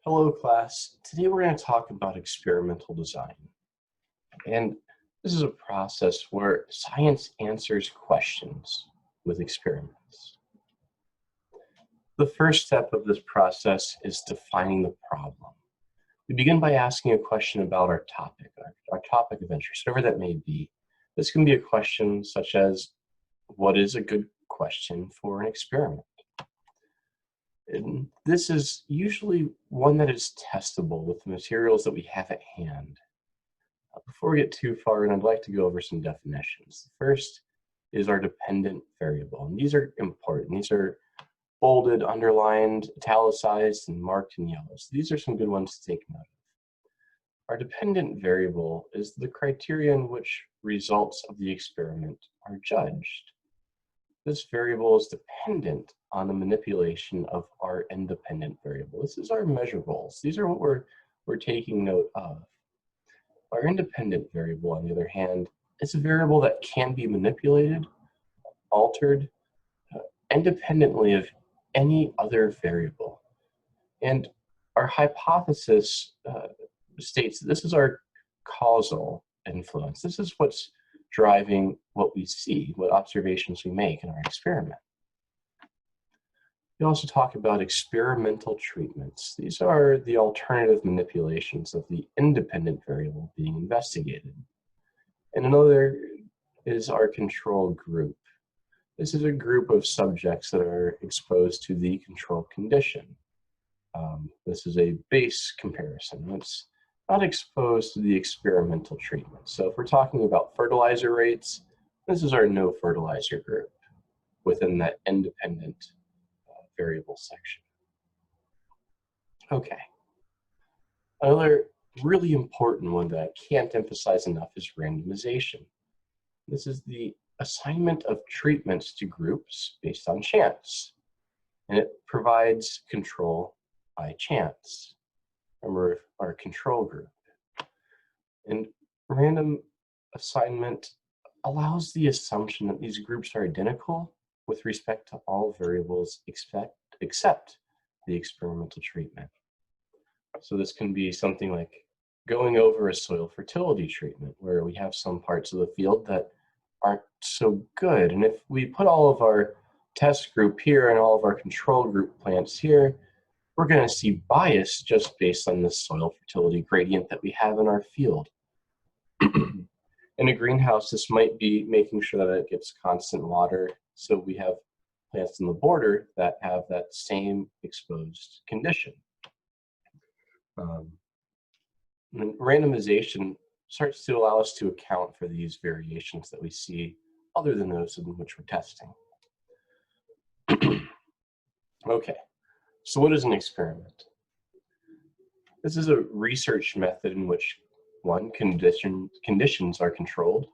Hello class, today we're going to talk about experimental design. And this is a process where science answers questions with experiments. The first step of this process is defining the problem. We begin by asking a question about our topic of interest, whatever that may be. This can be a question such as, what is a good question for an experiment? And this is usually one that is testable with the materials that we have at hand. Before we get too far in, I'd like to go over some definitions. The first is our dependent variable, and these are important. These are bolded, underlined, italicized, and marked in yellow. So these are some good ones to take note of. Our dependent variable is the criteria in which results of the experiment are judged. This variable is dependent on the manipulation of our independent variable. This is our measurables. These are what we're taking note of. Our independent variable, on the other hand, is a variable that can be manipulated, altered, independently of any other variable. And our hypothesis states that this is our causal influence. This is what's driving what we see, what observations we make in our experiment. We also talk about experimental treatments. These are the alternative manipulations of the independent variable being investigated. And another is our control group. This is a group of subjects that are exposed to the control condition. This is a base comparison. It's not exposed to the experimental treatment. So if we're talking about fertilizer rates, this is our no fertilizer group within that independent variable section. Okay. Another really important one that I can't emphasize enough is randomization. This is the assignment of treatments to groups based on chance, and it provides control by chance. Remember our control group. And random assignment allows the assumption that these groups are identical with respect to all variables except the experimental treatment. So this can be something like going over a soil fertility treatment where we have some parts of the field that aren't so good. And if we put all of our test group here and all of our control group plants here, we're going to see bias just based on the soil fertility gradient that we have in our field. In a greenhouse, this might be making sure that it gets constant water, so we have plants in the border that have that same exposed condition. And randomization starts to allow us to account for these variations that we see other than those in which we're testing. Okay. So what is an experiment? This is a research method in which, one, conditions are controlled,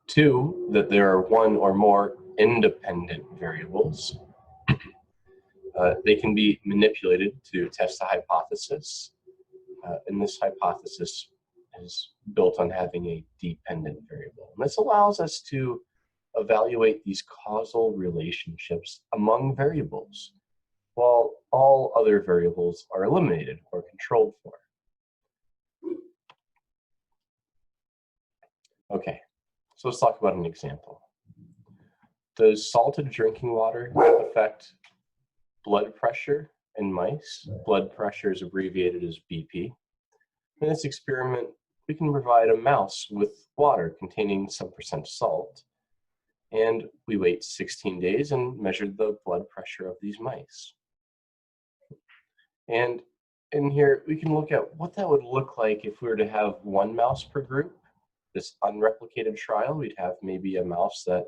two, that there are one or more independent variables. They can be manipulated to test a hypothesis, and this hypothesis is built on having a dependent variable. And this allows us to evaluate these causal relationships among variables, while all other variables are eliminated or controlled for. Okay, so let's talk about an example. Does salted drinking water affect blood pressure in mice? Blood pressure is abbreviated as BP. In this experiment, we can provide a mouse with water containing some percent salt, and we wait 16 days and measure the blood pressure of these mice. And in here, we can look at what that would look like if we were to have one mouse per group. This unreplicated trial, we'd have maybe a mouse that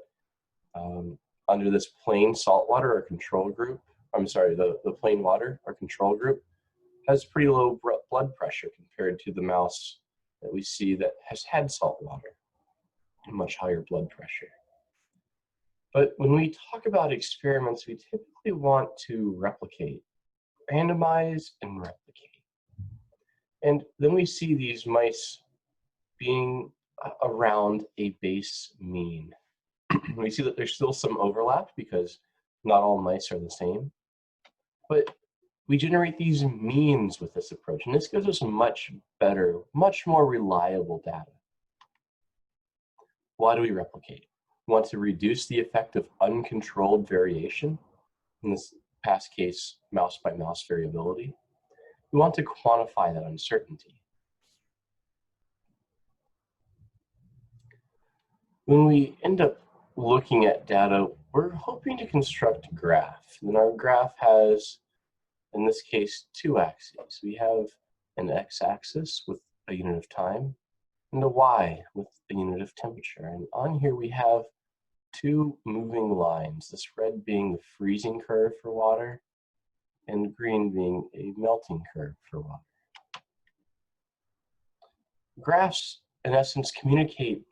under this plain salt water, our control group, the plain water, our control group, has pretty low blood pressure compared to the mouse that we see that has had salt water, much higher blood pressure. But when we talk about experiments, we typically want to replicate, randomize, and replicate. And then we see these mice being around a base mean. We see that there's still some overlap because not all mice are the same. But We generate these means with this approach, and this gives us much better, much more reliable data. Why do we replicate? We want to reduce the effect of uncontrolled variation, in this past case, mouse-by-mouse variability. We want to quantify that uncertainty. When we end up looking at data, we're hoping to construct a graph. And our graph has, in this case, two axes. We have an x-axis with a unit of time and a y with a unit of temperature. And on here we have two moving lines, this red being the freezing curve for water and green being a melting curve for water. Graphs, in essence, communicate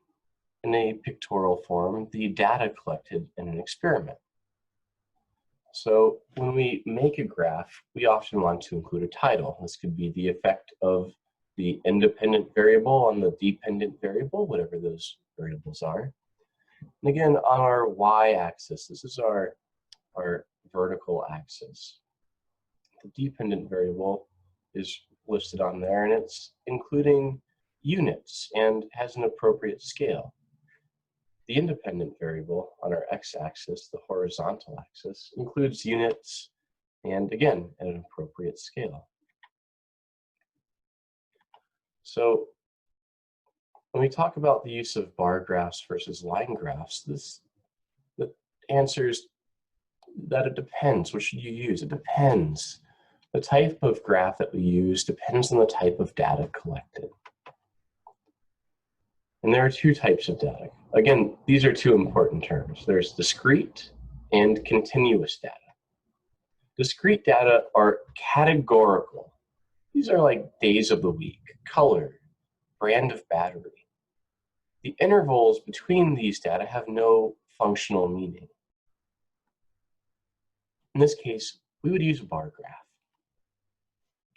in a pictorial form the data collected in an experiment. So when we make a graph, we often want to include a title. This could be the effect of the independent variable on the dependent variable, whatever those variables are. And again, on our y-axis, this is our vertical axis. The dependent variable is listed on there, and it's including units and has an appropriate scale. The independent variable on our x-axis, the horizontal axis, includes units and, again, at an appropriate scale. So when we talk about the use of bar graphs versus line graphs, the answer is that it depends. What should you use? It depends. The type of graph that we use depends on the type of data collected. And there are two types of data. Again, these are two important terms. There's discrete and continuous data. Discrete data are categorical. These are like days of the week, color, brand of battery. The intervals between these data have no functional meaning. In this case, we would use a bar graph.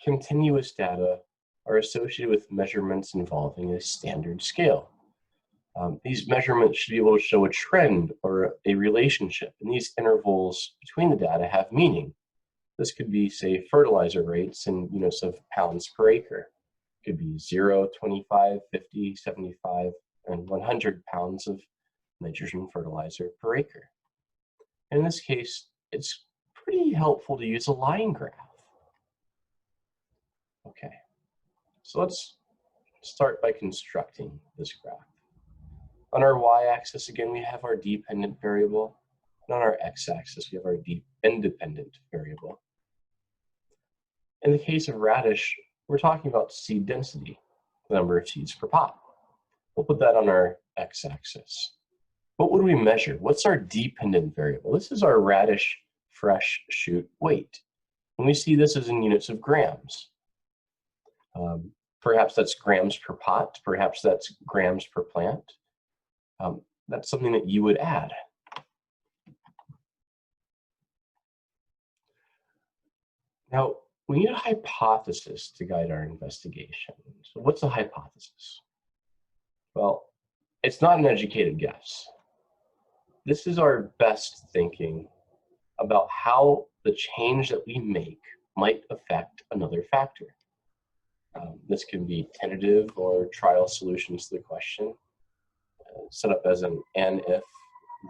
Continuous data are associated with measurements involving a standard scale. These measurements should be able to show a trend or a relationship, and these intervals between the data have meaning. This could be, say, fertilizer rates in units of pounds per acre. It could be 0, 25, 50, 75, and 100 pounds of nitrogen fertilizer per acre. And in this case, it's pretty helpful to use a line graph. Okay, so let's start by constructing this graph. On our y-axis, again, we have our dependent variable. And on our x-axis, we have our independent variable. In the case of radish, we're talking about seed density, the number of seeds per pot. We'll put that on our x-axis. What would we measure? What's our dependent variable? This is our radish fresh shoot weight. And we see this as in units of grams. Perhaps that's grams per pot. Perhaps that's grams per plant. That's something that you would add. Now, we need a hypothesis to guide our investigation. So what's a hypothesis? Well, it's not an educated guess. This is our best thinking about how the change that we make might affect another factor. This can be tentative or trial solutions to the question, set up as an and if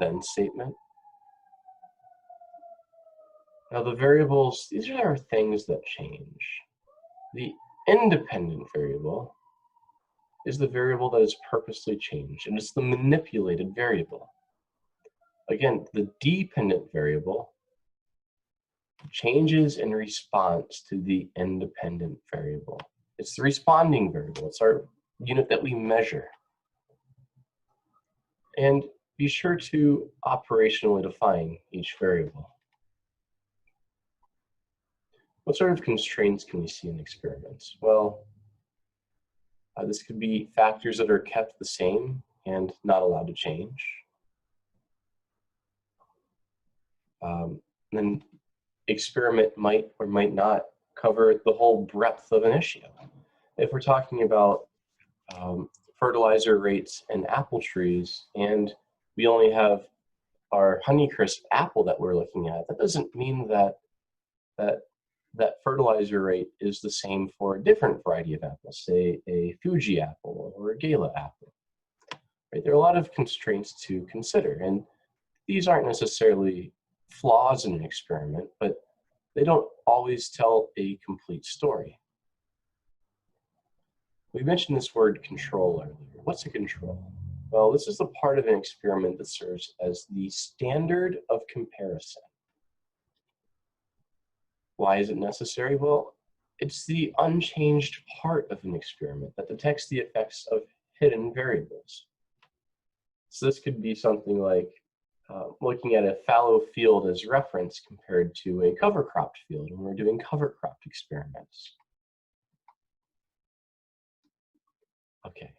then statement. Now the variables, these are things that change. The independent variable is the variable that is purposely changed, and it's the manipulated variable. Again, the dependent variable changes in response to the independent variable. It's the responding variable. It's our unit that we measure. And be sure to operationally define each variable. What sort of constraints can we see in experiments? Well, this could be factors that are kept the same and not allowed to change. Then experiment might or might not cover the whole breadth of an issue. If we're talking about fertilizer rates in apple trees and we only have our Honeycrisp apple that we're looking at, that doesn't mean that fertilizer rate is the same for a different variety of apples, say a Fuji apple or a Gala apple. Right? There are a lot of constraints to consider, and these aren't necessarily flaws in an experiment, but they don't always tell a complete story. We mentioned this word control earlier. What's a control? Well, this is the part of an experiment that serves as the standard of comparison. Why is it necessary? Well, it's the unchanged part of an experiment that detects the effects of hidden variables. So this could be something like looking at a fallow field as reference compared to a cover-cropped field when we're doing cover-cropped experiments. Okay,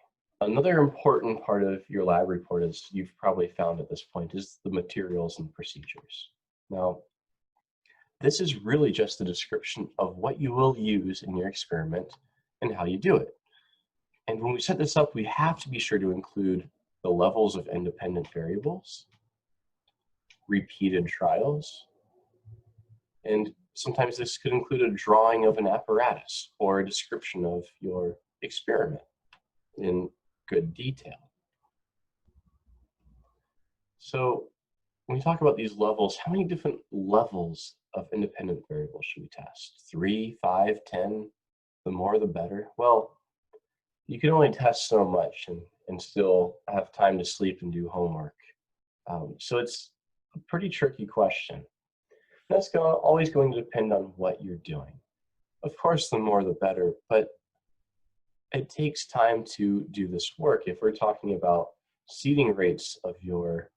another important part of your lab report, as you've probably found at this point, is the materials and procedures. Now, this is really just a description of what you will use in your experiment and how you do it. And when we set this up, we have to be sure to include the levels of independent variables, repeated trials, and sometimes this could include a drawing of an apparatus or a description of your experiment in good detail. So when we talk about these levels, how many different levels of independent variables should we test? 3, 5, 10? The more the better? Well, you can only test so much and still have time to sleep and do homework. So it's a pretty tricky question. That's always going to depend on what you're doing. Of course, the more the better, but it takes time to do this work. If we're talking about seeding rates of your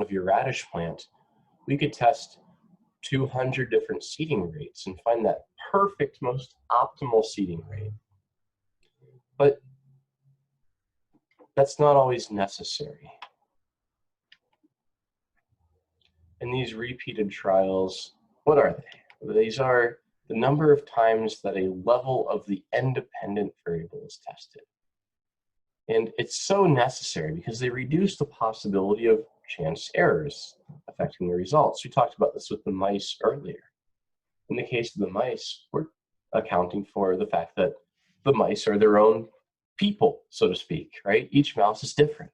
radish plant, we could test 200 different seeding rates and find that perfect, most optimal seeding rate. But that's not always necessary. And these repeated trials, what are they? These are the number of times that a level of the independent variable is tested. And it's so necessary because they reduce the possibility of chance errors affecting the results. We talked about this with the mice earlier. In the case of the mice, we're accounting for the fact that the mice are their own people, so to speak, right? Each mouse is different.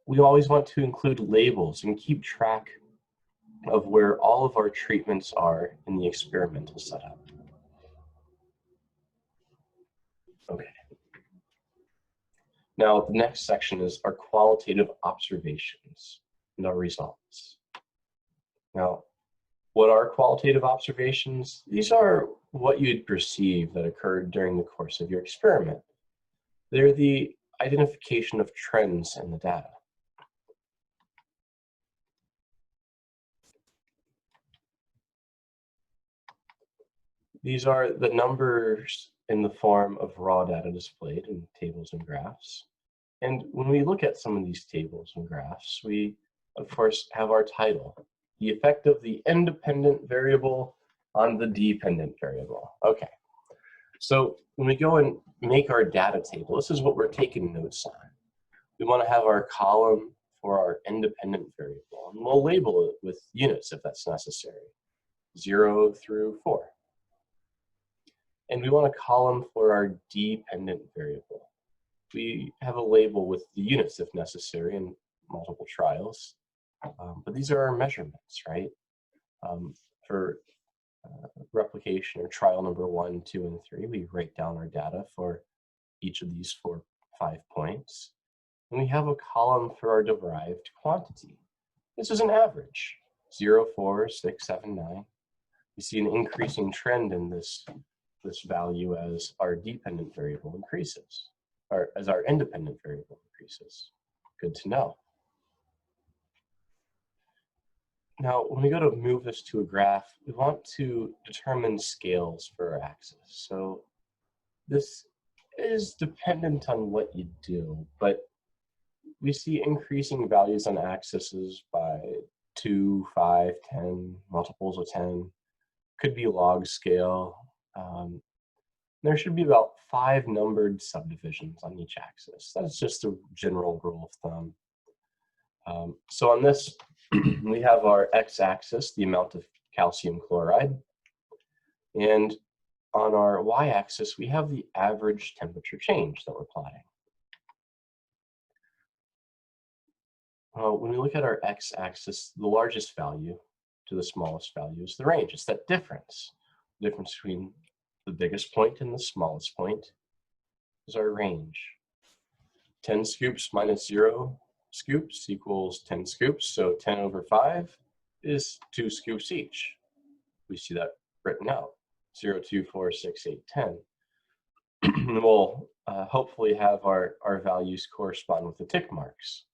We always want to include labels and keep track of where all of our treatments are in the experimental setup. Okay. Now, the next section is our qualitative observations and our results. Now, what are qualitative observations? These are what you'd perceive that occurred during the course of your experiment. They're the identification of trends in the data. These are the numbers in the form of raw data displayed in tables and graphs. And when we look at some of these tables and graphs, we, of course, have our title, the effect of the independent variable on the dependent variable. Okay, so when we go and make our data table, this is what we're taking notes on. We want to have our column for our independent variable, and we'll label it with units if that's necessary, 0 through 4. And we want a column for our dependent variable. We have a label with the units if necessary in multiple trials, but these are our measurements, right? For replication or trial number 1, 2, and 3, we write down our data for each of these 4, 5 points. And we have a column for our derived quantity. This is an average, 0, 4, 6, 7, 9. We see an increasing trend in this value as our dependent variable increases, or as our independent variable increases. Good to know. Now, when we go to move this to a graph, we want to determine scales for our axis. So this is dependent on what you do, but we see increasing values on axes by 2, 5, 10, multiples of 10. Could be log scale. There should be about 5 numbered subdivisions on each axis. That's just a general rule of thumb. So on this We have our x-axis, the amount of calcium chloride, and on our y-axis, we have the average temperature change that we're plotting. When we look at our x-axis, the largest value to the smallest value is the range. It's that difference. The difference between the biggest point and the smallest point is our range. 10 scoops minus 0 scoops equals 10 scoops, so 10 over 5 is 2 scoops each. We see that written out, 0, 2, 4, 6, 8, 10. And we'll hopefully have our values correspond with the tick marks.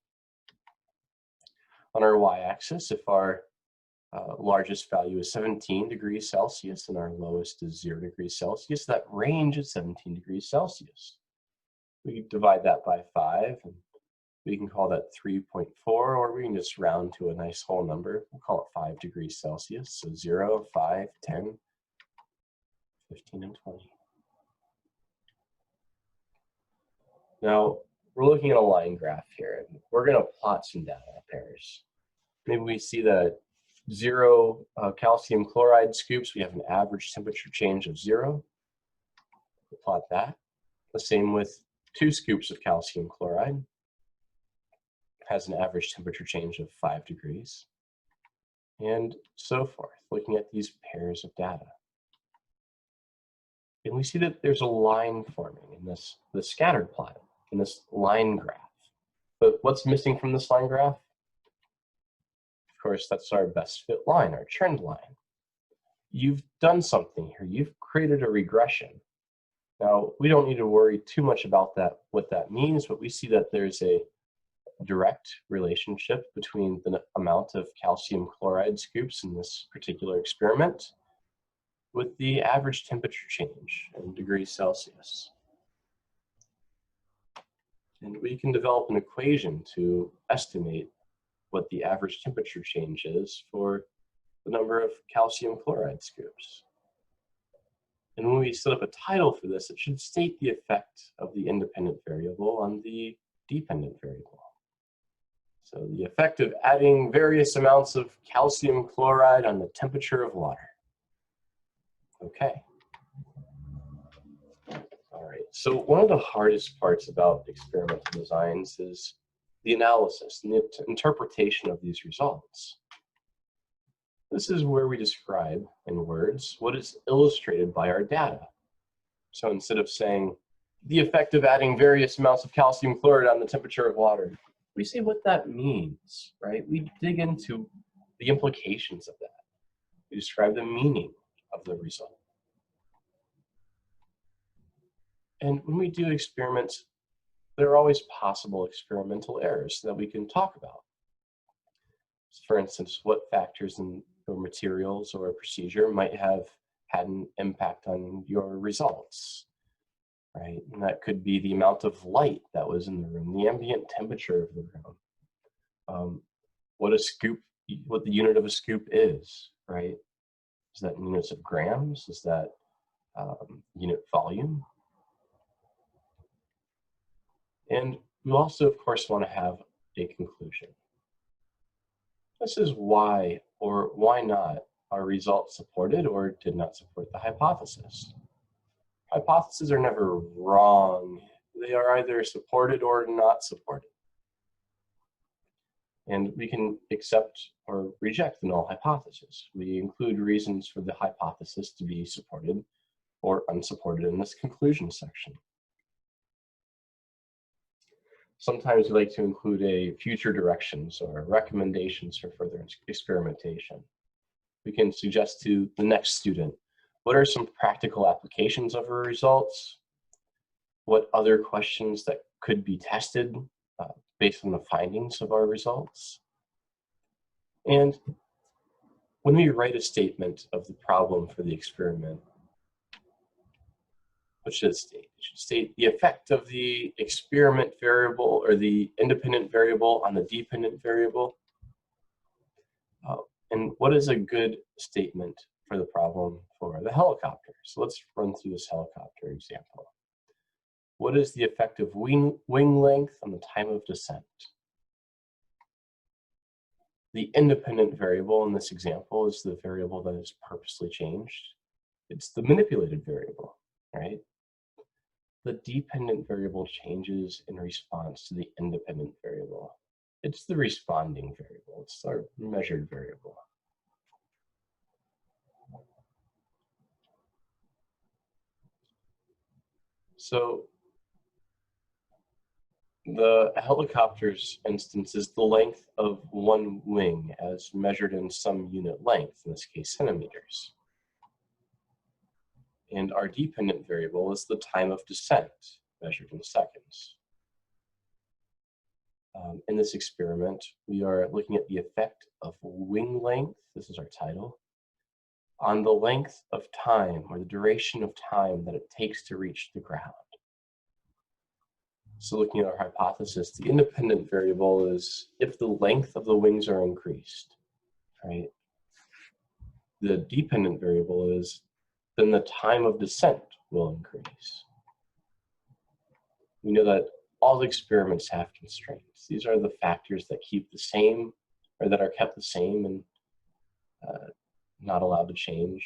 On our y-axis, if our largest value is 17 degrees Celsius and our lowest is 0 degrees Celsius, that range is 17 degrees Celsius. We divide that by 5, and we can call that 3.4, or we can just round to a nice whole number. We'll call it 5 degrees Celsius. So 0, 5, 10, 15, and 20. Now, we're looking at a line graph here, and we're going to plot some data pairs. Maybe we see that 0 calcium chloride scoops, we have an average temperature change of 0. We'll plot that. The same with 2 scoops of calcium chloride. Has an average temperature change of 5 degrees, and so forth, looking at these pairs of data. And we see that there's a line forming in this scattered plot, in this line graph. But what's missing from this line graph? Of course, that's our best fit line, our trend line. You've done something here. You've created a regression. Now, we don't need to worry too much about that, what that means, but we see that there's a direct relationship between the amount of calcium chloride scoops in this particular experiment with the average temperature change in degrees Celsius. And we can develop an equation to estimate what the average temperature change is for the number of calcium chloride scoops. And when we set up a title for this, it should state the effect of the independent variable on the dependent variable. So the effect of adding various amounts of calcium chloride on the temperature of water. Okay. All right, so one of the hardest parts about experimental designs is the analysis and the interpretation of these results. This is where we describe in words what is illustrated by our data. So instead of saying the effect of adding various amounts of calcium chloride on the temperature of water, we see what that means, right? We dig into the implications of that. We describe the meaning of the result. And when we do experiments, there are always possible experimental errors that we can talk about. For instance, what factors in your materials or procedure might have had an impact on your results, right? And that could be the amount of light that was in the room, the ambient temperature of the room, what the unit of a scoop is, right? Is that in units of grams? Is that unit volume? And we also, of course, want to have a conclusion. This is why or why not our results supported or did not support the hypothesis. Hypotheses are never wrong. They are either supported or not supported. And we can accept or reject the null hypothesis. We include reasons for the hypothesis to be supported or unsupported in this conclusion section. Sometimes we like to include a future directions or recommendations for further experimentation. We can suggest to the next student, what are some practical applications of our results? What other questions that could be tested based on the findings of our results? And when we write a statement of the problem for the experiment, what should it state? It should state the effect of the experiment variable or the independent variable on the dependent variable. And what is a good statement for the problem for the helicopter? So let's run through this helicopter example. What is the effect of wing length on the time of descent? The independent variable in this example is the variable that is purposely changed. It's the manipulated variable, right? The dependent variable changes in response to the independent variable. It's the responding variable. It's our measured variable. So the helicopter's instance is the length of one wing as measured in some unit length, in this case centimeters. And our dependent variable is the time of descent, measured in seconds. In this experiment, we are looking at the effect of wing length, this is our title, on the length of time, or the duration of time that it takes to reach the ground. So looking at our hypothesis, the independent variable is if the length of the wings are increased, right? The dependent variable is then the time of descent will increase. We know that all experiments have constraints. These are the factors that keep the same, or that are kept the same and not allowed to change.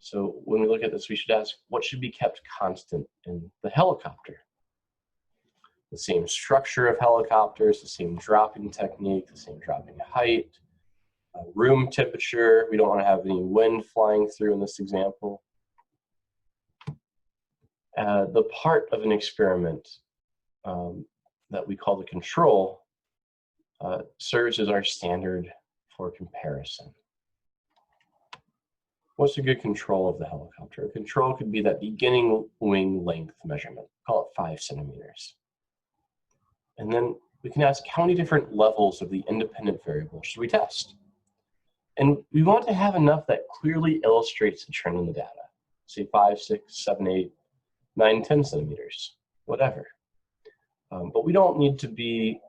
So when we look at this, we should ask, what should be kept constant in the helicopter? The same structure of helicopters, the same dropping technique, the same dropping height, room temperature. We don't want to have any wind flying through in this example. The part of an experiment that we call the control serves as our standard for comparison. What's a good control of the helicopter? A control could be that beginning wing length measurement, call it 5 centimeters. And then we can ask how many different levels of the independent variable should we test? And we want to have enough that clearly illustrates the trend in the data. Say 5, 6, 7, 8, 9, 10 centimeters, whatever. But we don't need to be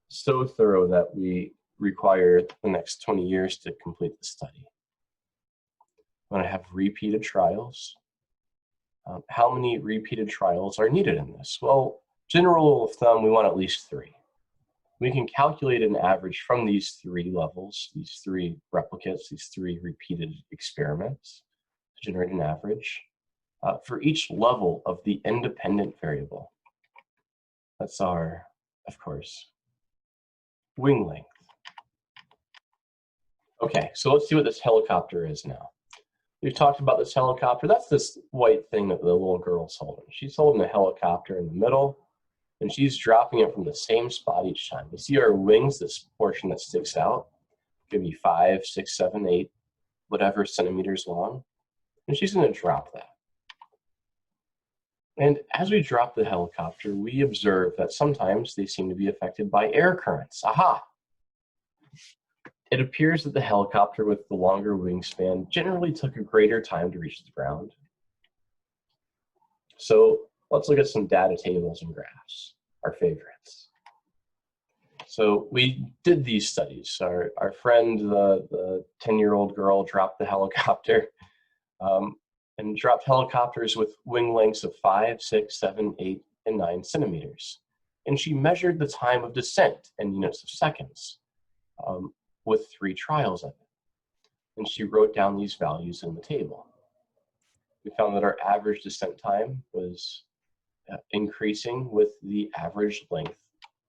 so thorough that we require the next 20 years to complete the study. We want to have repeated trials. How many repeated trials are needed in this? Well, general rule of thumb, we want at least 3. We can calculate an average from these 3 levels, these 3 replicates, these 3 repeated experiments to generate an average for each level of the independent variable. That's our, of course, wing length. Okay, so let's see what this helicopter is now. We've talked about this helicopter. That's this white thing that the little girl's holding. She's holding a helicopter in the middle, and she's dropping it from the same spot each time. You see our wings, this portion that sticks out, could be 5, 6, 7, 8, whatever centimeters long, and she's going to drop that. And as we drop the helicopter, we observe that sometimes they seem to be affected by air currents. Aha! It appears that the helicopter with the longer wingspan generally took a greater time to reach the ground. So let's look at some data tables and graphs, our favorites. So we did these studies. Our friend, the 10-year-old girl, dropped the helicopter and dropped helicopters with wing lengths of 5, 6, 7, 8, and 9 centimeters. And she measured the time of descent in units of seconds with 3 trials of it. And she wrote down these values in the table. We found that our average descent time was increasing with the average length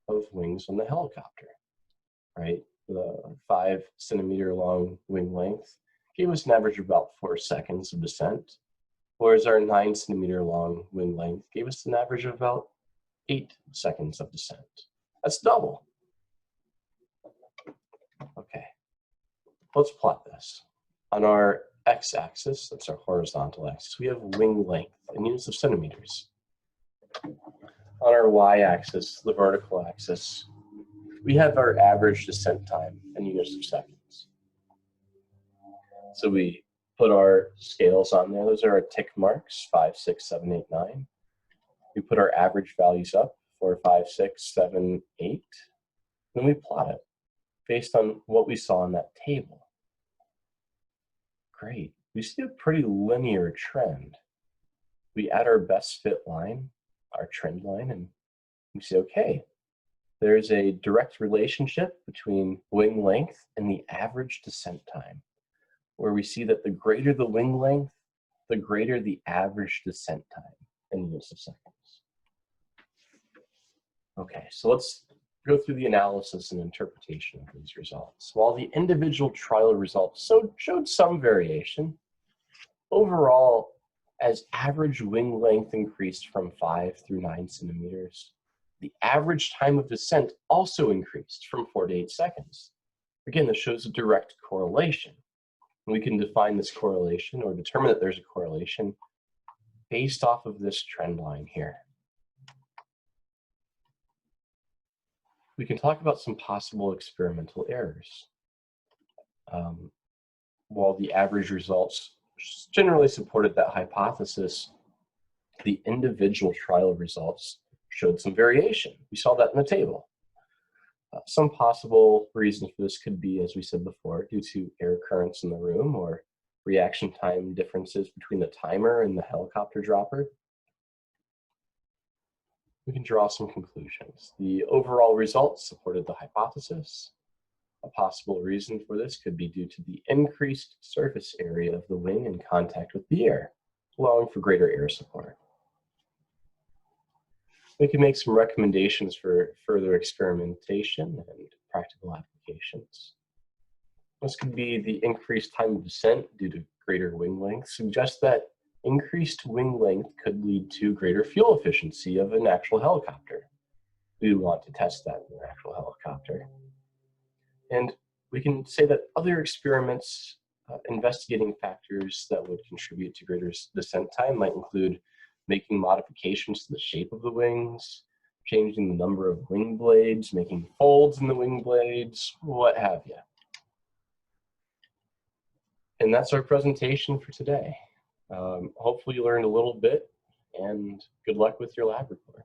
of wings on the helicopter, right? The 5 centimeter long wing length gave us an average of about 4 seconds of descent, whereas our 9 centimeter long wing length gave us an average of about 8 seconds of descent. That's double. Okay, let's plot this. On our x-axis, that's our horizontal axis, we have wing length in units of centimeters. On our y-axis, the vertical axis, we have our average descent time in units of seconds. So we put our scales on there. Those are our tick marks, 5, 6, 7, 8, 9. We put our average values up, 4, 5, 6, 7, 8. Then we plot it based on what we saw in that table. Great. We see a pretty linear trend. We add our best fit line, our trend line, and we say, okay, There's a direct relationship between wing length and the average descent time, where we see that the greater the wing length, the greater the average descent time in units of seconds. Okay, so let's go through the analysis and interpretation of these results. While the individual trial results showed some variation, overall, as average wing length increased from 5 through 9 centimeters, the average time of descent also increased from 4 to 8 seconds. Again, this shows a direct correlation. We can define this correlation or determine that there's a correlation based off of this trend line here. We can talk about some possible experimental errors. While the average results generally supported that hypothesis, the individual trial results showed some variation. We saw that in the table. Some possible reasons for this could be, as we said before, due to air currents in the room or reaction time differences between the timer and the helicopter dropper. We can draw some conclusions. The overall results supported the hypothesis. A possible reason for this could be due to the increased surface area of the wing in contact with the air, allowing for greater air support. We can make some recommendations for further experimentation and practical applications. This could be the increased time of descent due to greater wing length suggests that increased wing length could lead to greater fuel efficiency of an actual helicopter. We want to test that in an actual helicopter. And we can say that other experiments investigating factors that would contribute to greater descent time might include making modifications to the shape of the wings, changing the number of wing blades, making folds in the wing blades, what have you. And that's our presentation for today. Hopefully you learned a little bit, and good luck with your lab report.